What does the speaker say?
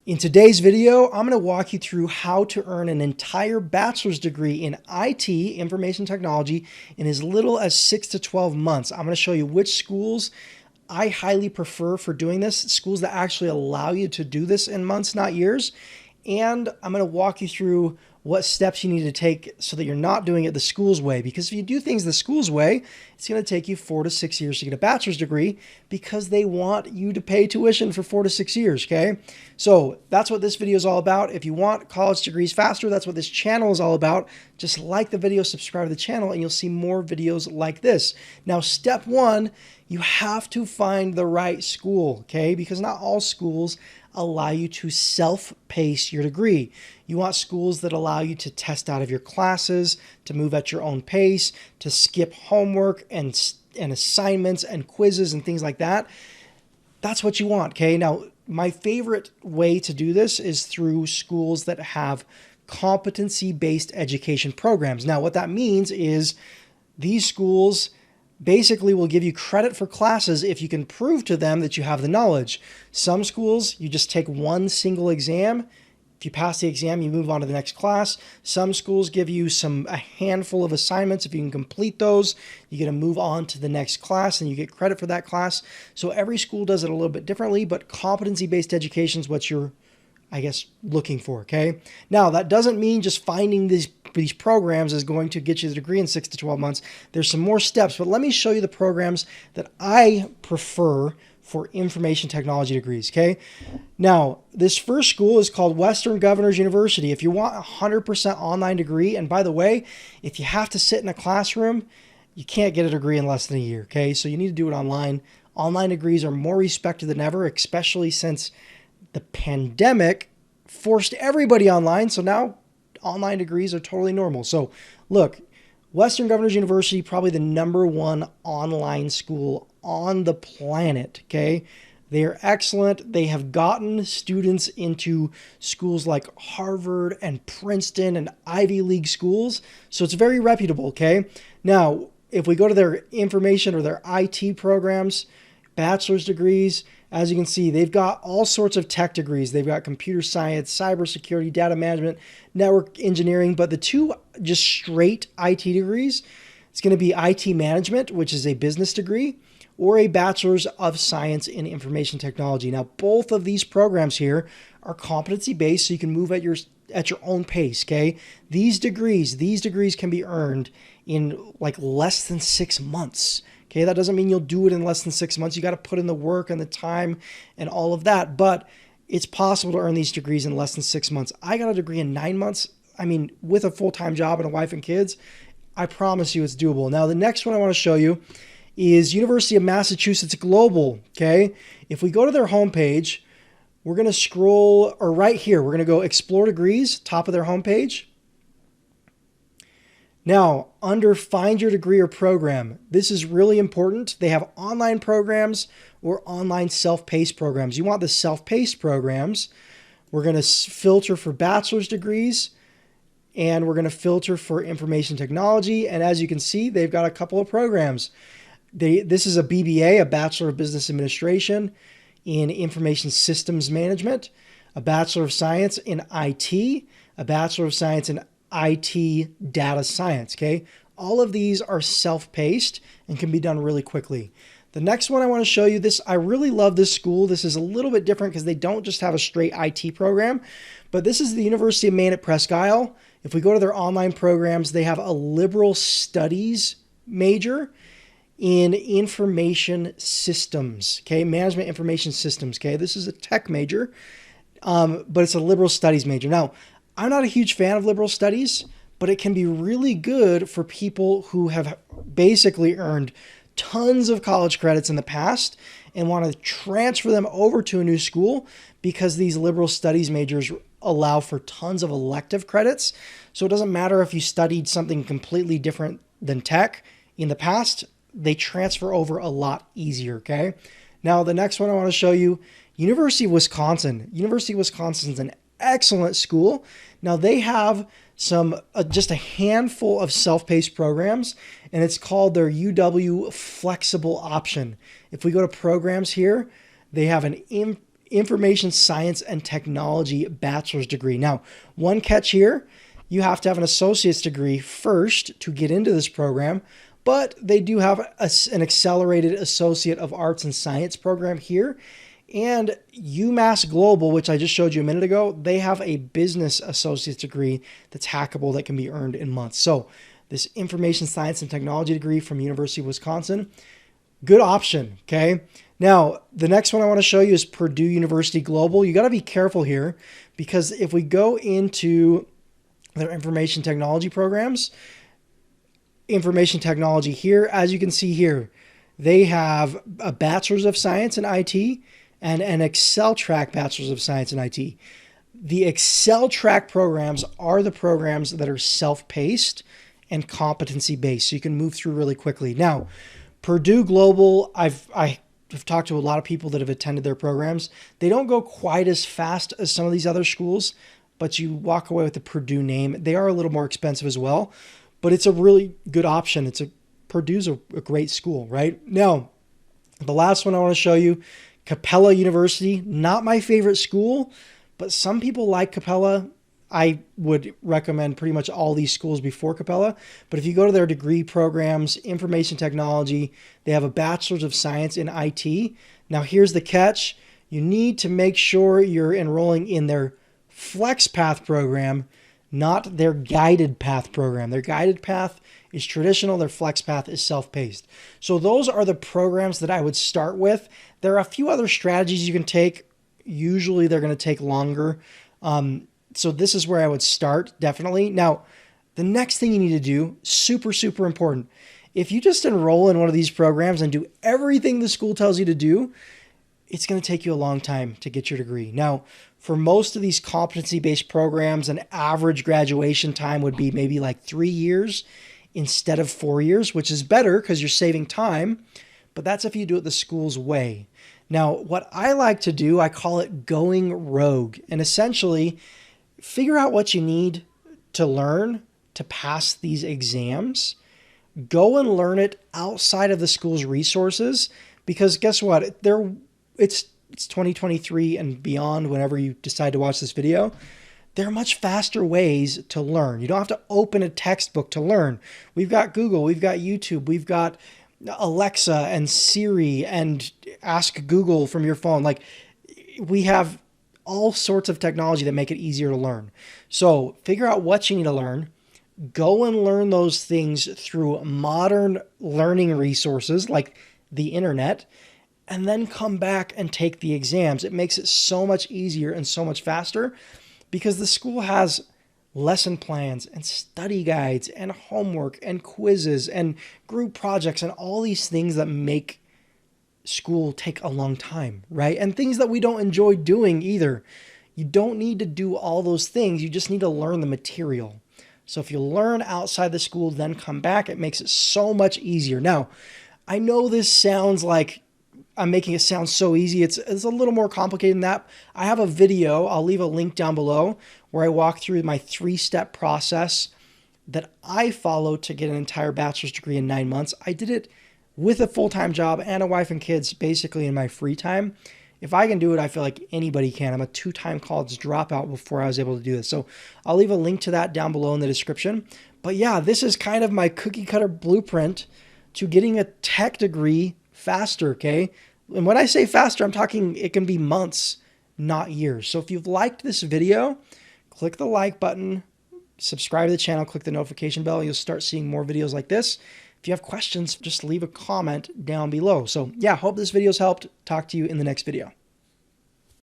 In today's video, I'm going to walk you through how to earn an entire bachelor's degree in IT, information technology, in as little as 6 to 12 months. I'm going to show you which schools I highly prefer for doing this, schools that actually allow you to do this in months, not years. And I'm going to walk you through what steps you need to take so that you're not doing it the school's way. Because if you do things the school's way, it's going to take you 4 to 6 years to get a bachelor's degree because they want you to pay tuition for 4 to 6 years, okay? So that's what this video is all about. If you want college degrees faster, that's what this channel is all about. Just like the video, subscribe to the channel, and you'll see more videos like this. Now, step one, you have to find the right school, okay? Because not all schools allow you to self-pace your degree. You want schools that allow you to test out of your classes, to move at your own pace, to skip homework and assignments and quizzes and things like that. That's what you want, okay? Now, my favorite way to do this is through schools that have competency-based education programs. Now, what that means is these schools basically will give you credit for classes if you can prove to them that you have the knowledge. Some schools, you just take one single exam. If you pass the exam, you move on to the next class. Some schools give you a handful of assignments. If you can complete those, you get to move on to the next class and you get credit for that class. So every school does it a little bit differently, but competency-based education is what you're, I guess, looking for, okay? Now, that doesn't mean just finding these programs is going to get you the degree in 6 to 12 months. There's some more steps, but let me show you the programs that I prefer for information technology degrees, okay? Now, this first school is called Western Governors University. If you want a 100% online degree, and by the way, if you have to sit in a classroom, you can't get a degree in less than a year, okay? So you need to do it online. Online degrees are more respected than ever, especially since the pandemic forced everybody online. So now online degrees are totally normal. So look, Western Governors University, probably the #1 online school on the planet, okay? They are excellent. They have gotten students into schools like Harvard and Princeton and Ivy League schools. So it's very reputable, okay? Now, if we go to their information or their IT programs, bachelor's degrees, as you can see, they've got all sorts of tech degrees. They've got computer science, cybersecurity, data management, network engineering, but the two just straight IT degrees, it's going to be IT management, which is a business degree, or a bachelor's of science in information technology. Now, both of these programs here are competency-based, so you can move at your own pace, okay? These degrees can be earned in like less than 6 months. Okay, that doesn't mean you'll do it in less than 6 months. You got to put in the work and the time and all of that, but it's possible to earn these degrees in less than 6 months. I got a degree in 9 months. I mean, with a full-time job and a wife and kids, I promise you it's doable. Now, the next one I want to show you is University of Massachusetts Global, okay? If we go to their homepage, we're going to scroll, or right here, we're going to go Explore Degrees, top of their homepage. Now, under Find Your Degree or Program, this is really important. They have online programs or online self-paced programs. You want the self-paced programs. We're going to filter for bachelor's degrees, and we're going to filter for information technology. And as you can see, they've got a couple of programs. This is a BBA, a Bachelor of Business Administration in Information Systems Management, a Bachelor of Science in IT, a Bachelor of Science in IT data science, okay? All of these are self-paced and can be done really quickly. The next one I want to show you, this, I really love this school. This is a little bit different because they don't just have a straight IT program, but this is the University of Maine at Presque Isle. If we go to their online programs, they have a liberal studies major in information systems, okay? Management information systems, okay? This is a tech major, but it's a liberal studies major. Now, I'm not a huge fan of liberal studies, but it can be really good for people who have basically earned tons of college credits in the past and want to transfer them over to a new school because these liberal studies majors allow for tons of elective credits. So it doesn't matter if you studied something completely different than tech in the past, they transfer over a lot easier, okay? Now, the next one I want to show you, University of Wisconsin. University of Wisconsin is an excellent school. Now they have just a handful of self-paced programs, and it's called their UW Flexible Option. If we go to programs here, they have an information science and technology bachelor's degree. Now, one catch here, you have to have an associate's degree first to get into this program, but they do have an accelerated associate of arts and science program here. And UMass Global, which I just showed you a minute ago, they have a business associate's degree that's hackable that can be earned in months. So this information science and technology degree from University of Wisconsin, good option, okay? Now, the next one I want to show you is Purdue University Global. You got to be careful here because if we go into their information technology programs, information technology here, as you can see here, they have a Bachelor's of Science in IT and an Excel Track Bachelor's of Science in IT. The Excel Track programs are the programs that are self-paced and competency-based, so you can move through really quickly. Now, Purdue Global, I've talked to a lot of people that have attended their programs. They don't go quite as fast as some of these other schools, but you walk away with the Purdue name. They are a little more expensive as well, but it's a really good option. Purdue's a great school, right? Now, the last one I want to show you, Capella University, not my favorite school, but some people like Capella. I would recommend pretty much all these schools before Capella. But if you go to their degree programs, information technology, they have a Bachelor's of Science in IT. Now, here's the catch. You need to make sure you're enrolling in their Flex Path program, not their guided path program. Their guided path is traditional. Their Flex Path is self-paced. So those are the programs that I would start with. There are a few other strategies you can take. Usually they're going to take longer. So this is where I would start, definitely. Now, the next thing you need to do, super, super important. If you just enroll in one of these programs and do everything the school tells you to do, it's going to take you a long time to get your degree. Now, for most of these competency-based programs, an average graduation time would be maybe like 3 years instead of 4 years, which is better because you're saving time, but that's if you do it the school's way. Now, what I like to do, I call it going rogue, and essentially figure out what you need to learn to pass these exams. Go and learn it outside of the school's resources, because guess what? It's 2023 and beyond whenever you decide to watch this video. There are much faster ways to learn. You don't have to open a textbook to learn. We've got Google, we've got YouTube, we've got Alexa and Siri and Ask Google from your phone. Like, we have all sorts of technology that make it easier to learn. So figure out what you need to learn. Go and learn those things through modern learning resources like the internet, and then come back and take the exams. It makes it so much easier and so much faster because the school has lesson plans and study guides and homework and quizzes and group projects and all these things that make school take a long time, right? And things that we don't enjoy doing either. You don't need to do all those things. You just need to learn the material. So if you learn outside the school, then come back, it makes it so much easier. Now, I know this sounds like I'm making it sound so easy. It's a little more complicated than that. I have a video, I'll leave a link down below, where I walk through my 3-step process that I follow to get an entire bachelor's degree in 9 months. I did it with a full-time job and a wife and kids basically in my free time. If I can do it, I feel like anybody can. I'm a 2-time college dropout before I was able to do this. So I'll leave a link to that down below in the description. But yeah, this is kind of my cookie cutter blueprint to getting a tech degree faster, okay? And when I say faster, I'm talking it can be months, not years. So if you've liked this video, click the like button, subscribe to the channel, click the notification bell, and you'll start seeing more videos like this. If you have questions, just leave a comment down below. So yeah, hope this video's helped. Talk to you in the next video.